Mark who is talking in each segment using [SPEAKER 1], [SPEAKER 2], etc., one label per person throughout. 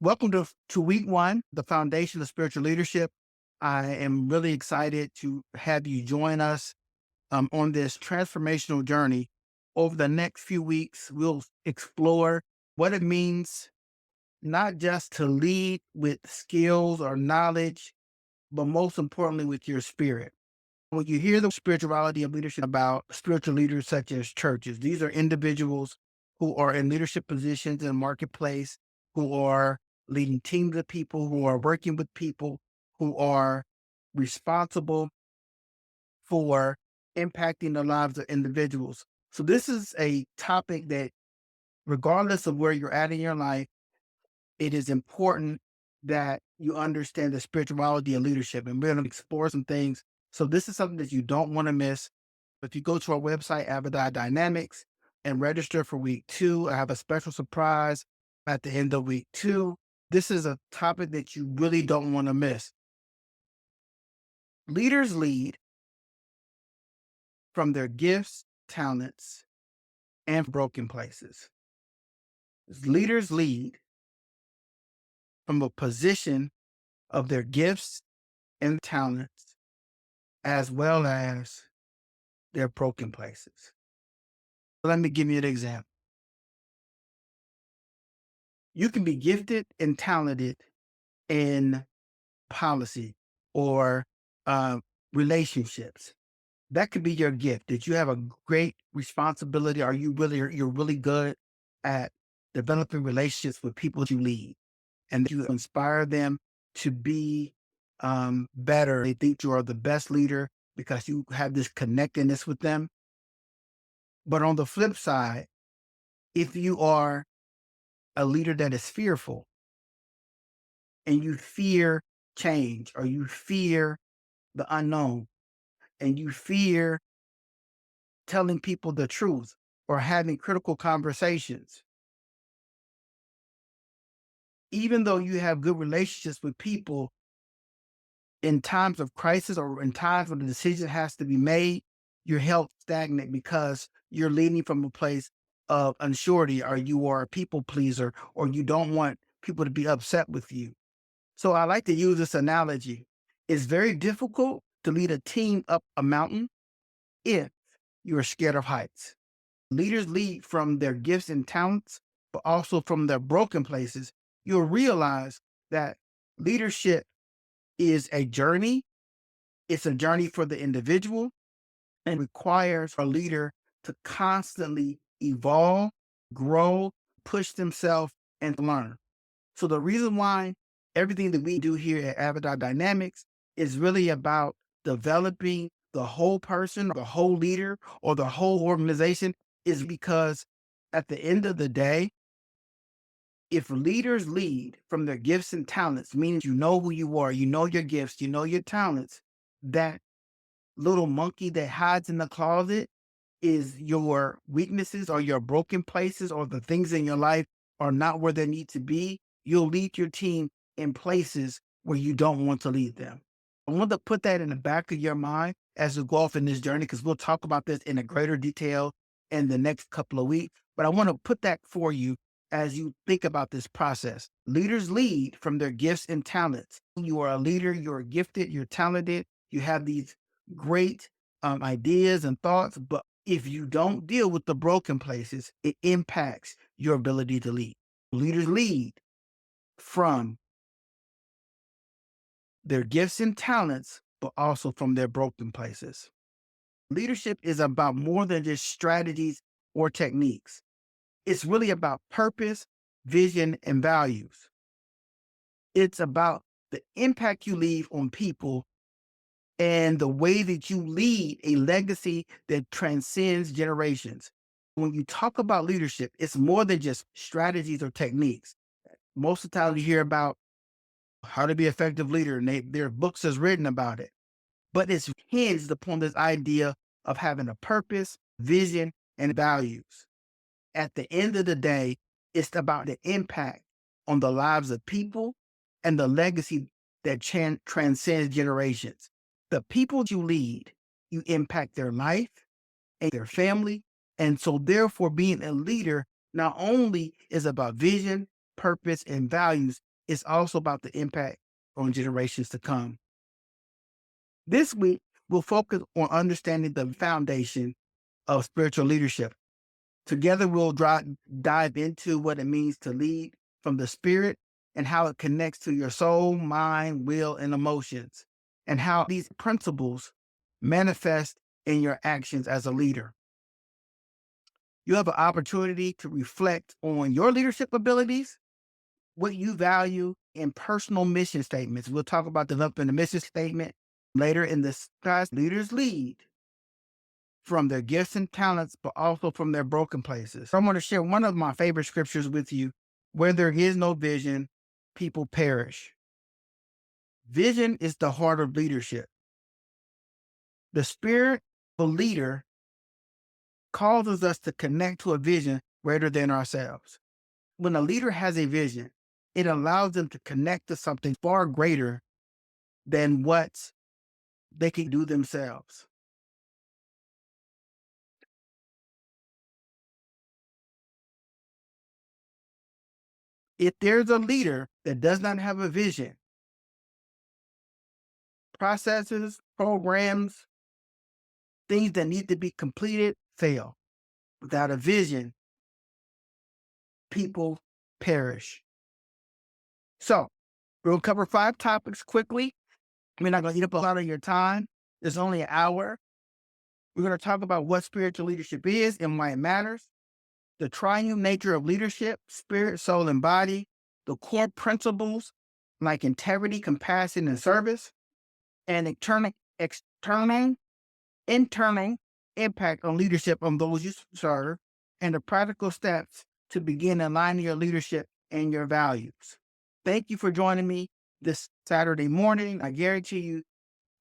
[SPEAKER 1] Welcome to week one, the foundation of spiritual leadership. I am really excited to have you join us on this transformational journey. Over the next few weeks, we'll explore what it means not just to lead with skills or knowledge, but most importantly, with your spirit. When you hear the spirituality of leadership about spiritual leaders such as churches, these are individuals who are in leadership positions in the marketplace, who are leading teams of people, who are working with people, who are responsible for impacting the lives of individuals. So this is a topic that, regardless of where you're at in your life, it is important that you understand the spirituality of leadership. And we're going to explore some things. So this is something that you don't want to miss. If you go to our website, Avodah Dynamics, and register for week two, I have a special surprise at the end of week two. This is a topic that you really don't want to miss. Leaders lead from their gifts, talents, and broken places. Leaders lead from a position of their gifts and talents, as well as their broken places. Let me give you an example. You can be gifted and talented in policy or uh, relationships. That could be your gift, that you have a great responsibility, or you're really good at developing relationships with people you lead, and you inspire them to be better. They think you are the best leader because you have this connectedness with them. But on the flip side, if you are a leader that is fearful and you fear change, or you fear the unknown, and you fear telling people the truth or having critical conversations, even though you have good relationships with people, in times of crisis or in times when the decision has to be made, you're held stagnant because you're leading from a place of unsurety, or you are a people pleaser, or you don't want people to be upset with you. So I like to use this analogy. It's very difficult to lead a team up a mountain if you are scared of heights. Leaders lead from their gifts and talents, but also from their broken places. You'll realize that leadership is a journey. It's a journey for the individual and requires a leader to constantly evolve, grow, push themselves, and learn. So the reason why everything that we do here at Avodah Dynamics is really about developing the whole person, the whole leader, or the whole organization is because at the end of the day, if leaders lead from their gifts and talents, meaning you know who you are, you know your gifts, you know your talents, that little monkey that hides in the closet is your weaknesses or your broken places, or the things in your life are not where they need to be, you'll lead your team in places where you don't want to lead them. I want to put that in the back of your mind as we go off in this journey, because we'll talk about this in a greater detail in the next couple of weeks. But I want to put that for you as you think about this process. Leaders lead from their gifts and talents. You are a leader, you're gifted, you're talented, you have these great ideas and thoughts, but if you don't deal with the broken places, it impacts your ability to lead. Leaders lead from their gifts and talents, but also from their broken places. Leadership is about more than just strategies or techniques. It's really about purpose, vision, and values. It's about the impact you leave on people and the way that you lead a legacy that transcends generations. When you talk about leadership, it's more than just strategies or techniques. Most of the time you hear about how to be an effective leader, and there are books that's written about it. But it's hinged upon this idea of having a purpose, vision, and values. At the end of the day, it's about the impact on the lives of people and the legacy that transcends generations. The people you lead, you impact their life and their family. And so, therefore, being a leader not only is about vision, purpose, and values, it's also about the impact on generations to come. This week, we'll focus on understanding the foundation of spiritual leadership. Together, we'll dive into what it means to lead from the spirit and how it connects to your soul, mind, will, and emotions, and how these principles manifest in your actions as a leader. You have an opportunity to reflect on your leadership abilities, what you value, and personal mission statements. We'll talk about developing the mission statement later in this class. Leaders lead from their gifts and talents, but also from their broken places. I'm going to share one of my favorite scriptures with you. Where there is no vision, people perish. Vision is the heart of leadership. The spirit of a leader causes us to connect to a vision greater than ourselves. When a leader has a vision, it allows them to connect to something far greater than what they can do themselves. If there's a leader that does not have a vision, processes, programs, things that need to be completed fail. Without a vision, people perish. So, we'll cover 5 topics quickly. We're not going to eat up a lot of your time. It's only an hour. We're going to talk about what spiritual leadership is and why it matters, the triune nature of leadership, spirit, soul, and body, the core principles like integrity, compassion, and service, and external impact on leadership on those you serve, and the practical steps to begin aligning your leadership and your values. Thank you for joining me this Saturday morning. I guarantee you,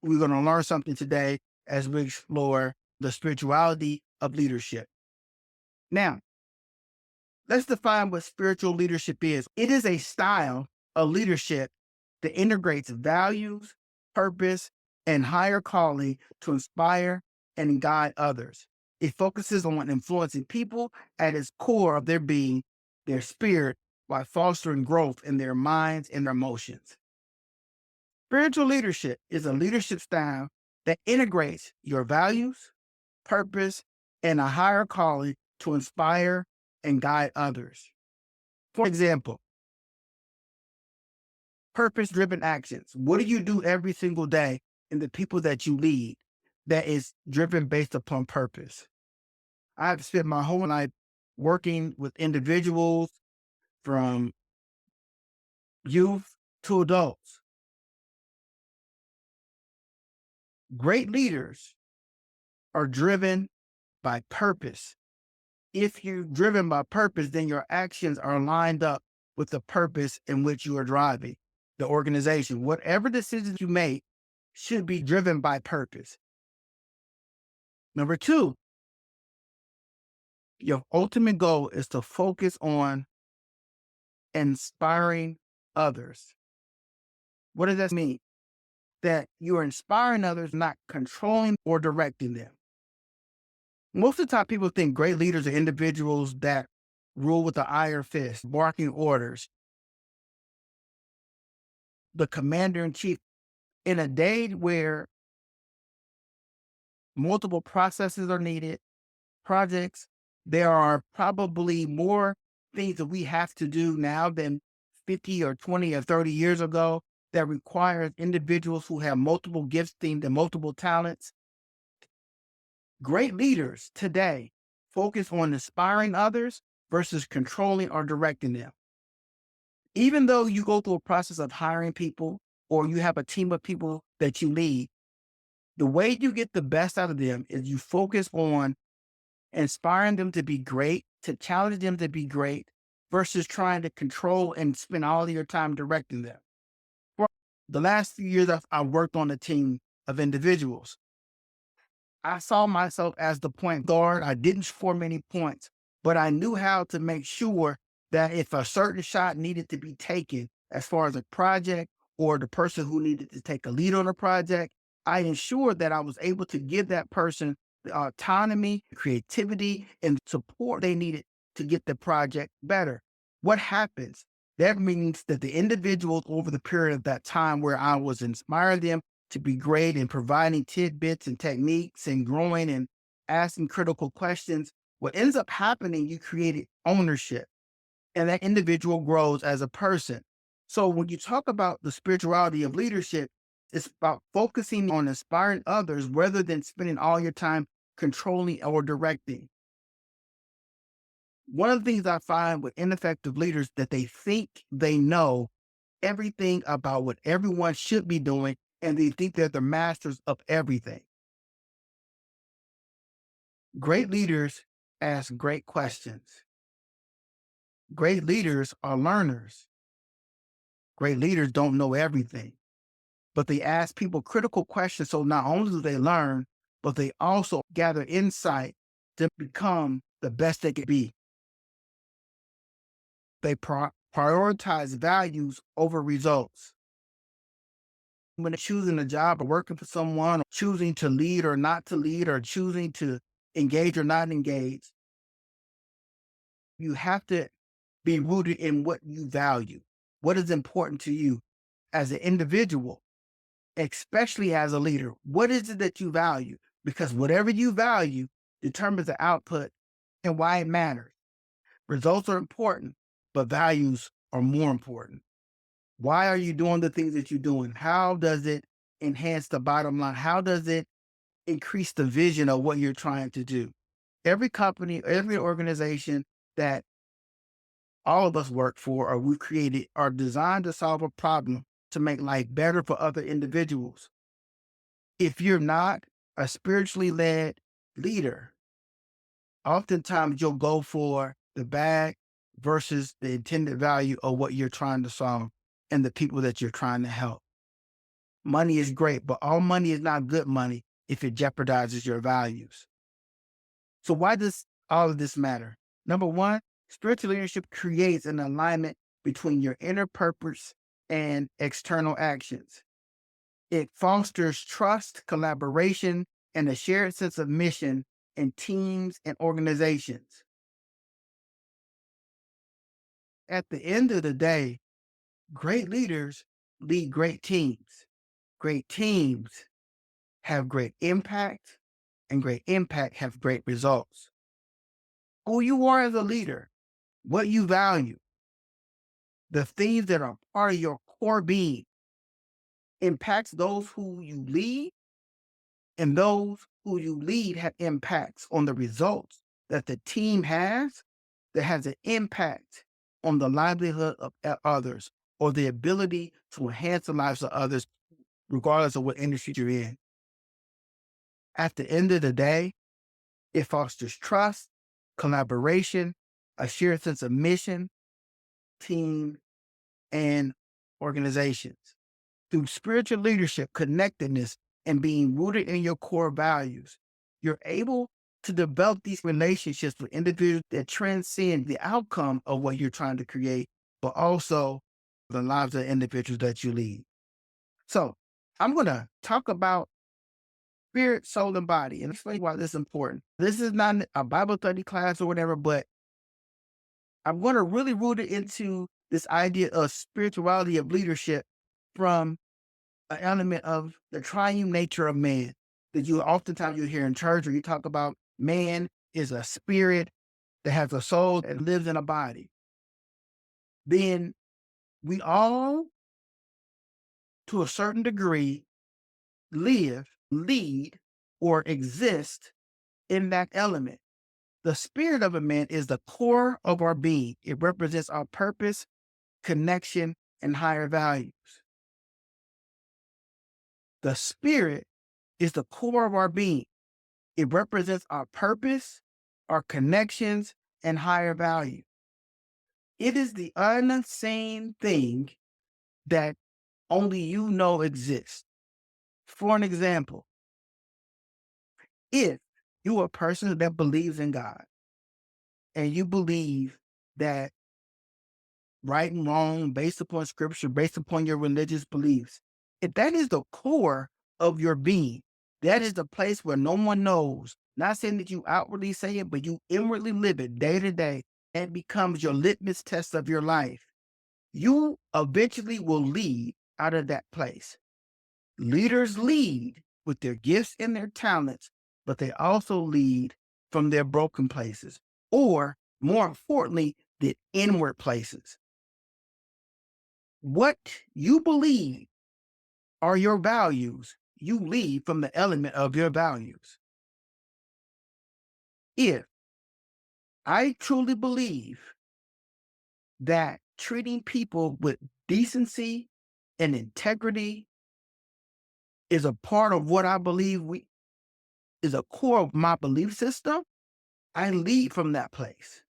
[SPEAKER 1] we're going to learn something today as we explore the spirituality of leadership. Now, let's define what spiritual leadership is. It is a style of leadership that integrates values, purpose, and higher calling to inspire and guide others. It focuses on influencing people at its core of their being, their spirit, while fostering growth in their minds and their emotions. Spiritual leadership is a leadership style that integrates your values, purpose, and a higher calling to inspire and guide others. For example, purpose-driven actions. What do you do every single day in the people that you lead that is driven based upon purpose? I've spent my whole life working with individuals from youth to adults. Great leaders are driven by purpose. If you're driven by purpose, then your actions are lined up with the purpose in which you are driving the organization. Whatever decisions you make should be driven by purpose. Number 2, your ultimate goal is to focus on inspiring others. What does that mean? That you are inspiring others, not controlling or directing them. Most of the time, people think great leaders are individuals that rule with the iron fist, barking orders, the commander in chief. In a day where multiple processes are needed, projects, there are probably more things that we have to do now than 50 or 20 or 30 years ago that requires individuals who have multiple gifting and multiple talents. Great leaders today focus on inspiring others versus controlling or directing them. Even though you go through a process of hiring people or you have a team of people that you lead, the way you get the best out of them is you focus on inspiring them to be great, to challenge them to be great, versus trying to control and spend all of your time directing them. For the last few years, I've worked on a team of individuals. I saw myself as the point guard. I didn't score many points, but I knew how to make sure that if a certain shot needed to be taken as far as a project or the person who needed to take a lead on a project, I ensured that I was able to give that person the autonomy, creativity, and support they needed to get the project better. What happens? That means that the individuals over the period of that time where I was inspiring them to be great and providing tidbits and techniques and growing and asking critical questions, what ends up happening, you created ownership and that individual grows as a person. So when you talk about the spirituality of leadership, it's about focusing on inspiring others rather than spending all your time controlling or directing. One of the things I find with ineffective leaders that they think they know everything about what everyone should be doing, and they think they're the masters of everything. Great leaders ask great questions. Great leaders are learners. Great leaders don't know everything, but they ask people critical questions. So not only do they learn, but they also gather insight to become the best they can be. They prioritize values over results. When they're choosing a job or working for someone, or choosing to lead or not to lead, or choosing to engage or not engage, you have to be rooted in what you value, what is important to you as an individual, especially as a leader. What is it that you value? Because whatever you value determines the output and why it matters. Results are important, but values are more important. Why are you doing the things that you're doing? How does it enhance the bottom line? How does it increase the vision of what you're trying to do? Every company, every organization that all of us work for or we've created are designed to solve a problem to make life better for other individuals. If you're not a spiritually led leader, oftentimes you'll go for the bag versus the intended value of what you're trying to solve and the people that you're trying to help. Money is great, but all money is not good money if it jeopardizes your values. So why does all of this matter? Number one, spiritual leadership creates an alignment between your inner purpose and external actions. It fosters trust, collaboration, and a shared sense of mission in teams and organizations. At the end of the day, great leaders lead great teams. Great teams have great impact, and great impact have great results. Who you are as a leader, what you value, the things that are part of your core being impacts those who you lead, and those who you lead have impacts on the results that the team has that has an impact on the livelihood of others or the ability to enhance the lives of others, regardless of what industry you're in. At the end of the day, it fosters trust, collaboration, a shared sense of mission, team, and organizations. Through spiritual leadership, connectedness, and being rooted in your core values, you're able to develop these relationships with individuals that transcend the outcome of what you're trying to create, but also the lives of individuals that you lead. So I'm going to talk about spirit, soul, and body and explain why this is important. This is not a Bible study class or whatever, but I'm going to really root it into this idea of spirituality of leadership from an element of the triune nature of man that you oftentimes you hear in church, or you talk about man is a spirit that has a soul and lives in a body. Then we all, to a certain degree, live, lead, or exist in that element. The spirit of a man is the core of our being. It represents our purpose, connection, and higher values. The spirit is the core of our being. It represents our purpose, our connections, and higher value. It is the unseen thing that only you know exists. For an example, if you're a person that believes in God and you believe that right and wrong, based upon scripture, based upon your religious beliefs, if that is the core of your being, that is the place where no one knows. Not saying that you outwardly say it, but you inwardly live it day to day. And becomes your litmus test of your life. you eventually will lead out of that place. Leaders lead with their gifts and their talents, but they also lead from their broken places, or more importantly, the inward places. What you believe are your values, you lead from the element of your values. If I truly believe that treating people with decency and integrity is a part of what I believe is a core of my belief system, I lead from that place.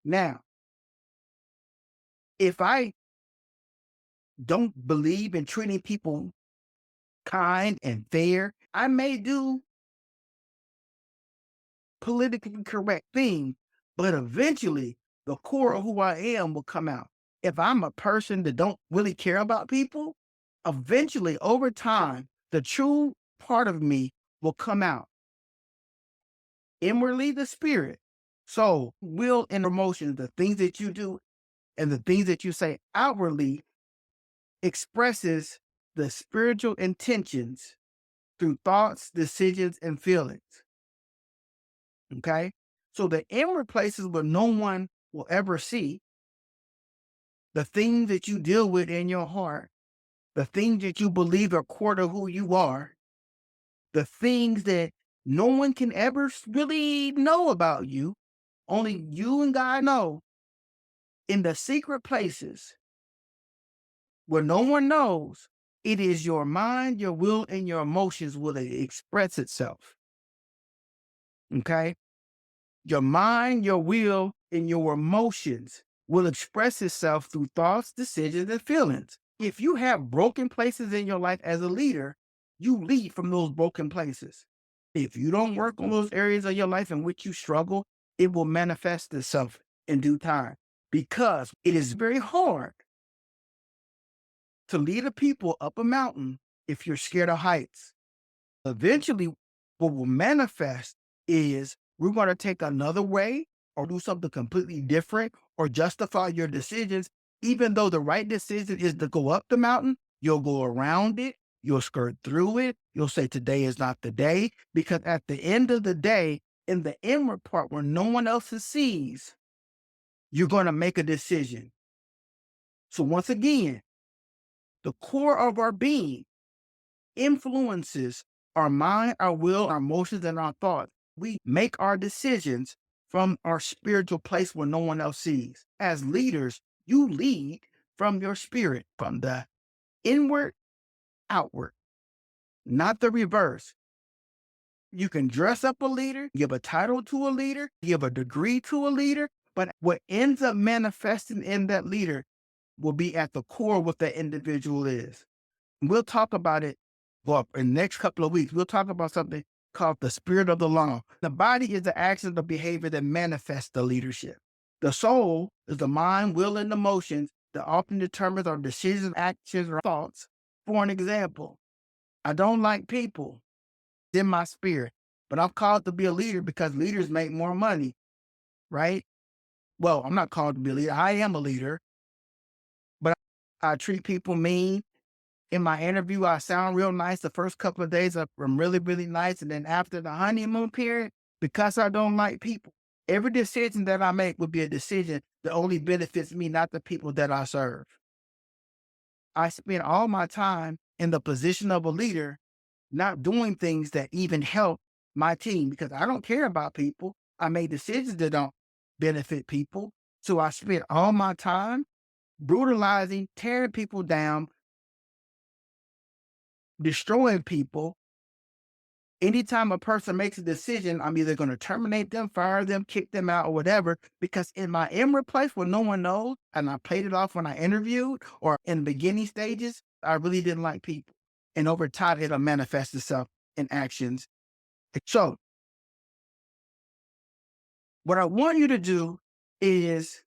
[SPEAKER 1] Now, if I don't believe in treating people kind and fair, I may do politically correct things, but eventually the core of who I am will come out. If I'm a person that don't really care about people, eventually over time, the true part of me will come out. Inwardly, the spirit, soul, will, and emotions, the things that you do and the things that you say outwardly expresses the spiritual intentions through thoughts, decisions, and feelings. Okay? So the inward places where no one will ever see, the things that you deal with in your heart, the things that you believe are core to who you are, the things that no one can ever really know about you, only you and God know, in the secret places where no one knows, it is your mind, your will, and your emotions will express itself. Okay? Your mind, your will, and your emotions will express itself through thoughts, decisions, and feelings. If you have broken places in your life as a leader, you lead from those broken places. If you don't work on those areas of your life in which you struggle, it will manifest itself in due time because it is very hard to lead a people up a mountain if you're scared of heights. Eventually, what will manifest is we're going to take another way or do something completely different or justify your decisions. Even though the right decision is to go up the mountain, you'll go around it, you'll skirt through it, you'll say today is not the day, because at the end of the day, in the inward part where no one else sees, you're going to make a decision. So once again, the core of our being influences our mind, our will, our emotions, and our thoughts. We make our decisions from our spiritual place where no one else sees. As leaders, you lead from your spirit, from the inward outward, not the reverse. You can dress up a leader, give a title to a leader, give a degree to a leader, but what ends up manifesting in that leader will be at the core of what that individual is. We'll talk about it, well, in the next couple of weeks. We'll talk about something called the spirit of the law. The body is the action, the behavior that manifests the leadership. The soul is the mind, will, and emotions that often determines our decisions, actions, or thoughts. For an example, I don't like people. It's in my spirit, but I'm called to be a leader because leaders make more money, right? Well, I'm not called to be a leader. I am a leader, but I treat people mean. In my interview, I sound real nice. The first couple of days, I'm really, really nice. And then after the honeymoon period, because I don't like people, every decision that I make would be a decision that only benefits me, not the people that I serve. I spend all my time in the position of a leader, not doing things that even help my team because I don't care about people. I make decisions that don't benefit people. So I spend all my time brutalizing, tearing people down, destroying people. Anytime a person makes a decision, I'm either going to terminate them, fire them, kick them out, or whatever, because in my inward place where no one knows, and I played it off when I interviewed or in the beginning stages, I really didn't like people. And over time, it'll manifest itself in actions. So, what I want you to do is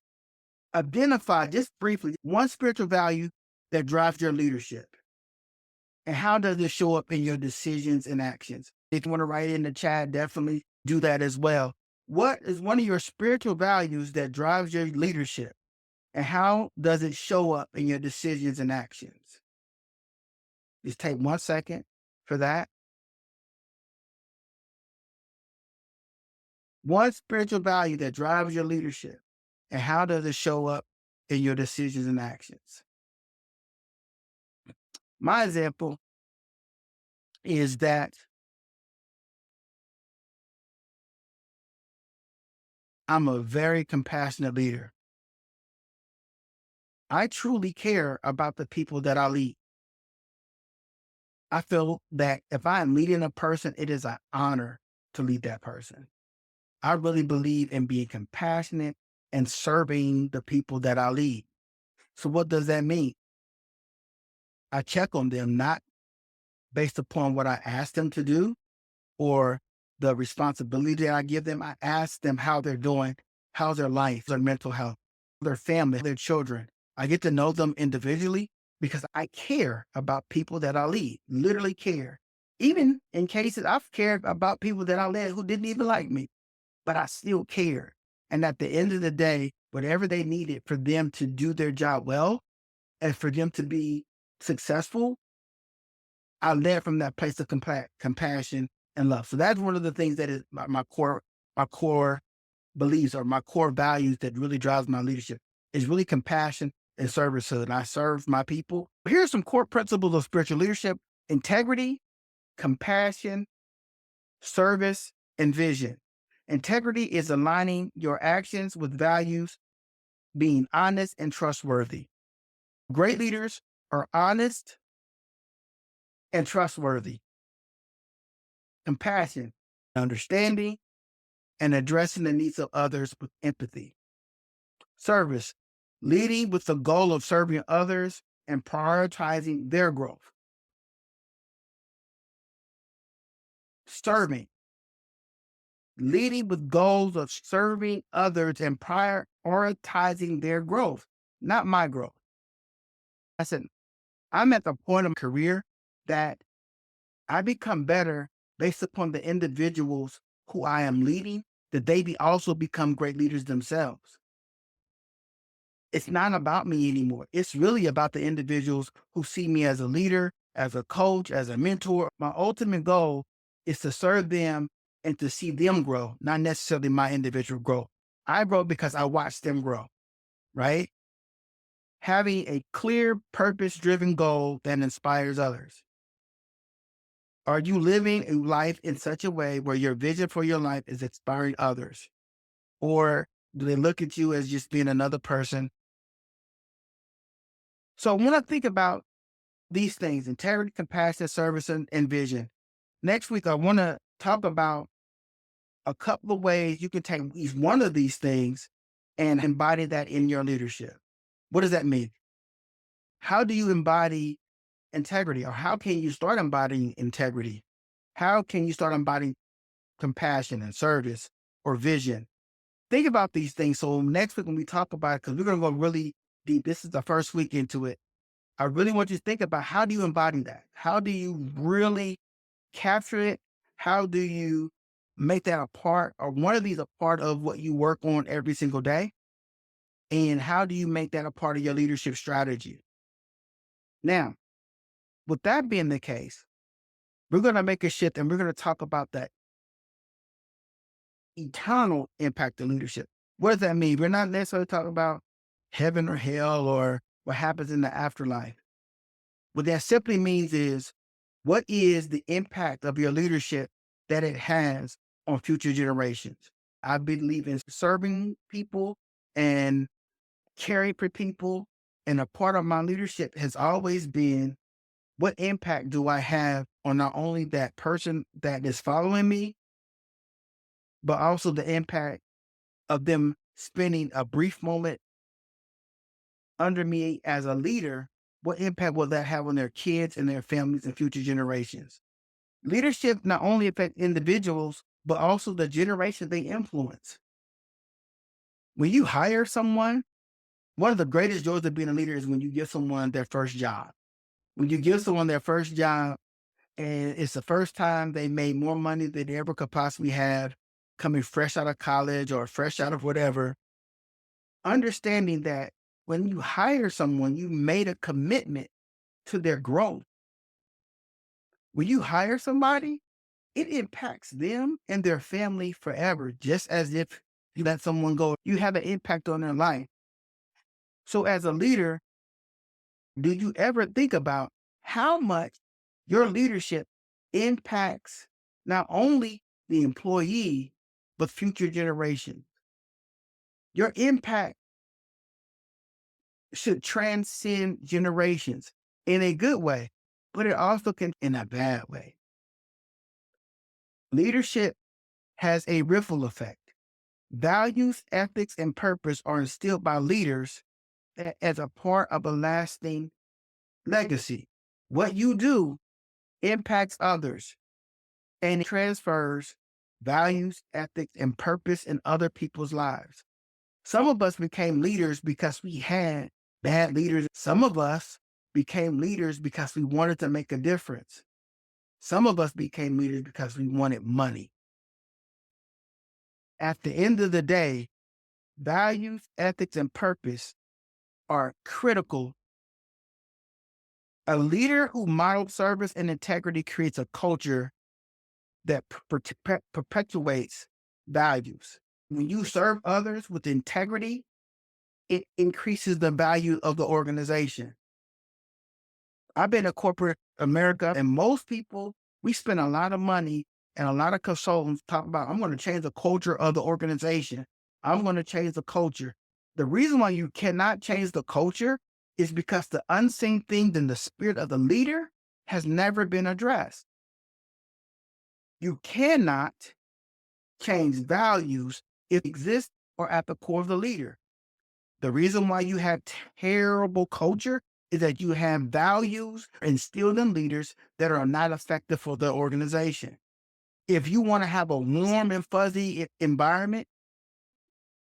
[SPEAKER 1] identify just briefly one spiritual value that drives your leadership. And how does it show up in your decisions and actions? If you want to write it in the chat, definitely do that as well. What is one of your spiritual values that drives your leadership? And how does it show up in your decisions and actions? Just take 1 second for that. One spiritual value that drives your leadership, and how does it show up in your decisions and actions? My example is that I'm a very compassionate leader. I truly care about the people that I lead. I feel that if I am leading a person, it is an honor to lead that person. I really believe in being compassionate and serving the people that I lead. So what does that mean? I check on them not based upon what I ask them to do or the responsibility that I give them. I ask them how they're doing, how's their life, their mental health, their family, their children. I get to know them individually because I care about people that I lead, literally care. Even in cases I've cared about people that I led who didn't even like me, but I still cared. And at the end of the day, whatever they needed for them to do their job well and for them to be successful, I led from that place of compassion and love. So that's one of the things that is my core beliefs or my core values that really drives my leadership is really compassion and servicehood. And I serve my people. Here are some core principles of spiritual leadership: integrity, compassion, service, and vision. Integrity is aligning your actions with values, being honest and trustworthy. Great leaders are honest and trustworthy. Compassion, understanding, and addressing the needs of others with empathy. Service, leading with the goal of serving others and prioritizing their growth. Serving, leading with goals of serving others and prioritizing their growth, not my growth. I said, I'm at the point of my career that I become better based upon the individuals who I am leading, that they also become great leaders themselves. It's not about me anymore. It's really about the individuals who see me as a leader, as a coach, as a mentor. My ultimate goal is to serve them and to see them grow, not necessarily my individual growth. I grow because I watch them grow, right? Having a clear, purpose driven goal that inspires others. Are you living a life in such a way where your vision for your life is inspiring others? Or do they look at you as just being another person? So when I think about these things: integrity, compassion, service, and vision. Next week, I want to talk about a couple of ways you can take each one of these things and embody that in your leadership. What does that mean? How do you embody integrity, or how can you start embodying integrity? How can you start embodying compassion and service or vision? Think about these things. So next week when we talk about it, because we're going to go really deep, this is the first week into it. I really want you to think about, how do you embody that? How do you really capture it? How do you make that a part, or one of these a part of what you work on every single day? And how do you make that a part of your leadership strategy? Now, with that being the case, we're going to make a shift and we're going to talk about that eternal impact of leadership. What does that mean? We're not necessarily talking about heaven or hell or what happens in the afterlife. What that simply means is, what is the impact of your leadership that it has on future generations? I believe in serving people and caring for people. And a part of my leadership has always been, what impact do I have on not only that person that is following me, but also the impact of them spending a brief moment under me as a leader? What impact will that have on their kids and their families and future generations? Leadership not only affects individuals, but also the generation they influence. When you hire someone, one of the greatest joys of being a leader is when you give someone their first job. When you give someone their first job and it's the first time they made more money than they ever could possibly have, coming fresh out of college or fresh out of whatever, understanding that When you hire someone, you made a commitment to their growth. When you hire somebody, it impacts them and their family forever, just as if you let someone go, you have an impact on their life. So, as a leader, do you ever think about how much your leadership impacts not only the employee, but future generations? Your impact should transcend generations in a good way, but it also can in a bad way. Leadership has a ripple effect. Values, ethics, and purpose are instilled by leaders as a part of a lasting legacy. What you do impacts others and transfers values, ethics, and purpose in other people's lives. Some of us became leaders because we had bad leaders. Some of us became leaders because we wanted to make a difference. Some of us became leaders because we wanted money. At the end of the day, values, ethics, and purpose are critical. A leader who models service and integrity creates a culture that perpetuates values. When you serve others with integrity, it increases the value of the organization. I've been in corporate America, and most people, we spend a lot of money and a lot of consultants talk about, I'm going to change the culture of the organization. I'm going to change the culture. The reason why you cannot change the culture is because the unseen thing in the spirit of the leader has never been addressed. You cannot change values if they exist or at the core of the leader. The reason why you have terrible culture is that you have values instilled in leaders that are not effective for the organization. If you want to have a warm and fuzzy environment,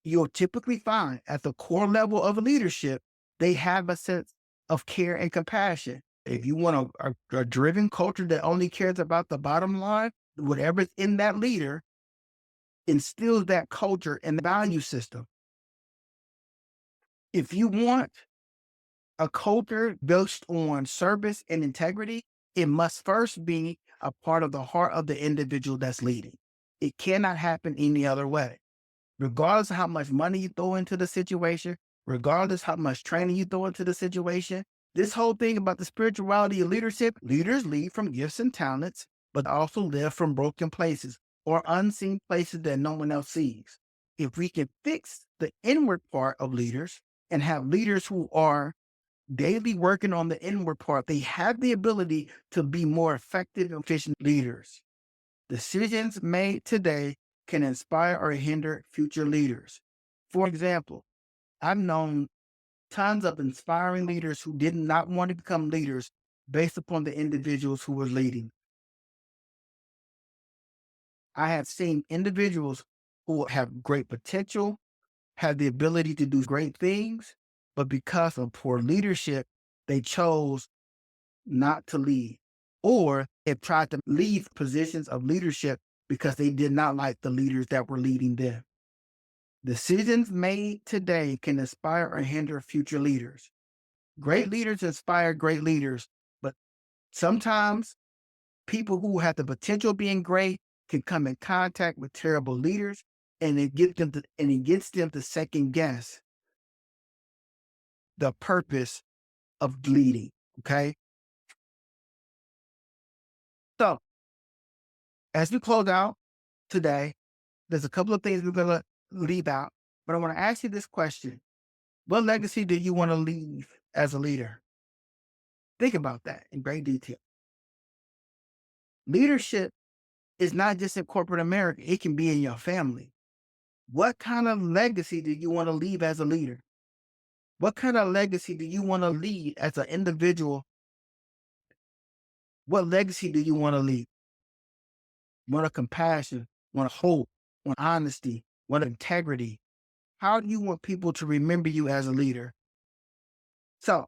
[SPEAKER 1] you'll typically find at the core level of leadership, they have a sense of care and compassion. If you want a driven culture that only cares about the bottom line, whatever's in that leader instills that culture and the value system. If you want a culture built on service and integrity, it must first be a part of the heart of the individual that's leading. It cannot happen any other way. Regardless of how much money you throw into the situation, regardless how much training you throw into the situation, this whole thing about the spirituality of leadership, leaders lead from gifts and talents, but also live from broken places or unseen places that no one else sees. If we can fix the inward part of leaders and have leaders who are daily working on the inward part, they have the ability to be more effective and efficient leaders. Decisions made today can inspire or hinder future leaders. For example, I've known tons of inspiring leaders who did not want to become leaders based upon the individuals who were leading. I have seen individuals who have great potential, have the ability to do great things, but because of poor leadership, they chose not to lead, or have tried to leave positions of leadership because they did not like the leaders that were leading them. Decisions made today can inspire or hinder future leaders. Great leaders inspire great leaders, but sometimes people who have the potential of being great can come in contact with terrible leaders, and it gets them to second guess the purpose of leading. Okay. So as we close out today, there's a couple of things we're going to leave out, but I want to ask you this question. What legacy do you want to leave as a leader? Think about that in great detail. Leadership is not just in corporate America, it can be in your family. What kind of legacy do you want to leave as a leader? What kind of legacy do you want to leave as an individual? What legacy do you want to leave? Want a compassion, want a hope, want honesty, want integrity. How do you want people to remember you as a leader? So,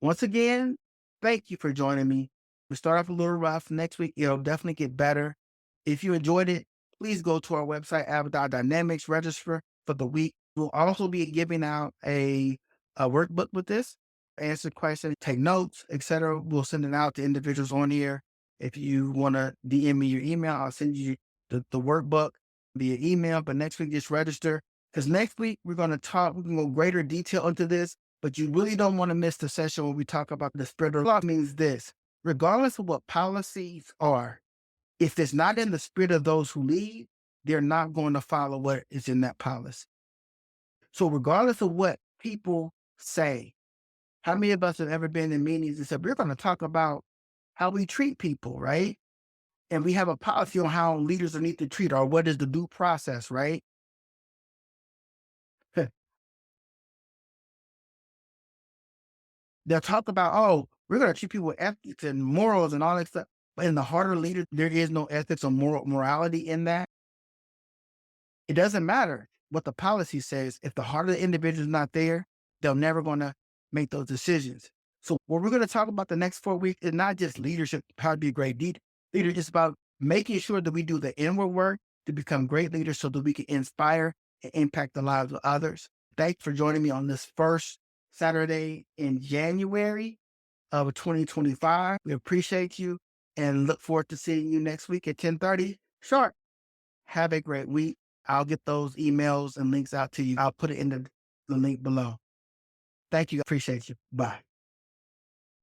[SPEAKER 1] once again, thank you for joining me. We start off a little rough. Next week, it'll definitely get better. If you enjoyed it, please go to our website, Avodah Dynamics, register for the week. We'll also be giving out a workbook with this, answer questions, take notes, etc. We'll send it out to individuals on here. If you want to DM me your email, I'll send you the workbook via email. But next week, just register because next week we can go greater detail into this, but you really don't want to miss the session where we talk about the spirit of law means this, regardless of what policies are, if it's not in the spirit of those who lead, they're not going to follow what is in that policy. So regardless of what people say, how many of us have ever been in meetings and said, we're going to talk about how we treat people, right? And we have a policy on how leaders need to treat or what is the due process, right? They'll talk about, oh, we're going to treat people with ethics and morals and all that stuff. But in the heart of leaders, there is no ethics or morality in that. It doesn't matter what the policy says. If the heart of the individual is not there, they're never going to make those decisions. So what we're going to talk about the next 4 weeks is not just leadership, how to be a great leader. It's about making sure that we do the inward work to become great leaders so that we can inspire and impact the lives of others. Thanks for joining me on this first Saturday in January of 2025. We appreciate you and look forward to seeing you next week at 10:30 sharp. Have a great week. I'll get those emails and links out to you. I'll put it in the link below. Thank you. Appreciate you. Bye.